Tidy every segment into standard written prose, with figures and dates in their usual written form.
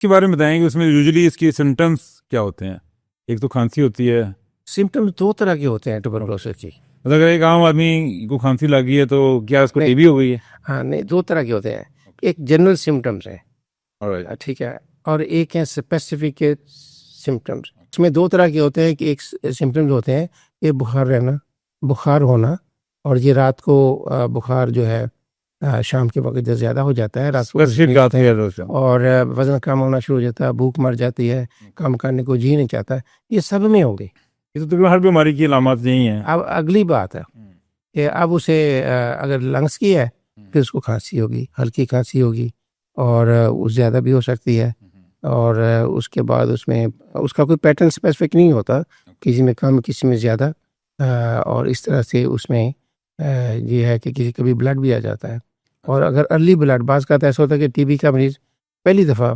کے بارے میں بتائیں کہ اس میں یوزلی اس کی سمٹمس کیا ہوتے ہیں؟ ایک تو کھانسی ہوتی ہے. سمٹمز دو طرح کے ہوتے ہیں ٹوبرکلوسس کی. اگر ایک عام آدمی کو کھانسی لگی ہے تو کیا اس کو ٹی بی ہو گئی ہے؟ ہاں نہیں، دو طرح کے ہوتے ہیں. ایک جنرل سمٹمز ہیں، ٹھیک ہے، اور ایک ہے اسپیسیفک سمٹمز. اس میں دو طرح کے ہوتے ہیں کہ ایک سمٹمز ہوتے ہیں یہ بخار رہنا، بخار ہونا، اور یہ رات کو بخار جو ہے شام کے وقت جو زیادہ ہو جاتا ہے رات کو، اور وزن کم ہونا شروع ہو جاتا ہے، بھوک مر جاتی ہے، کام کرنے کو جی نہیں چاہتا ہے. یہ سب میں ہوگی. یہ تو ہر بیماری کی علامات یہی ہیں. اب اگلی بات ہے کہ اب اسے اگر لنگس کی ہے پھر اس کو کھانسی ہوگی، ہلکی کھانسی ہوگی، اور زیادہ بھی ہو سکتی ہے. اور اس کے بعد اس میں اس کا کوئی پیٹرن اسپیسیفک نہیں ہوتا، کسی میں کم کسی میں زیادہ. اور اس طرح سے اس میں یہ ہے کہ کسی کبھی بلڈ بھی آ جاتا ہے. اور اگر ارلی بلڈ، بعض کا ایسا ہوتا ہے کہ ٹی بی کا مریض پہلی دفعہ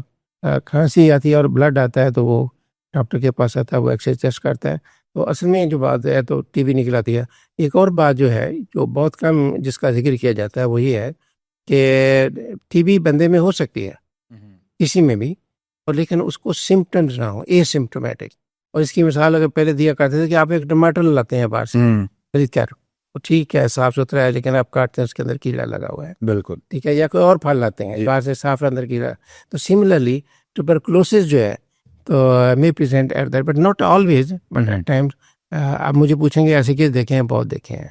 کھانسی آتی ہے اور بلڈ آتا ہے تو وہ ڈاکٹر کے پاس آتا ہے، وہ ایکس رے ٹیسٹ کرتا ہے تو اصل میں جو بات ہے تو ٹی بی نکل آتی ہے. ایک اور بات جو ہے جو بہت کم جس کا ذکر کیا جاتا ہے وہ یہ ہے کہ ٹی بی بندے میں ہو سکتی ہے کسی میں بھی، اور لیکن اس کو سمپٹمز نہ ہو، اے سمپٹومیٹک. اور اس کی مثال اگر پہلے دیا کرتے تھے کہ آپ ایک ٹماٹر لاتے ہیں باہر سے خرید کر، ٹھیک ہے صاف ستھرا ہے لیکن آپ کاٹتے ہیں اس کے اندر کیڑا لگا ہوا ہے، بالکل ٹھیک ہے. یا کوئی اور پھل لاتے ہیں باہر سے صاف اندر کیڑا. تو سملرلی ٹوبرکلوسس جو ہے تو may present at that but not always, but at times. آپ مجھے پوچھیں گے ایسے کیس دیکھے ہیں، بہت دیکھے ہیں.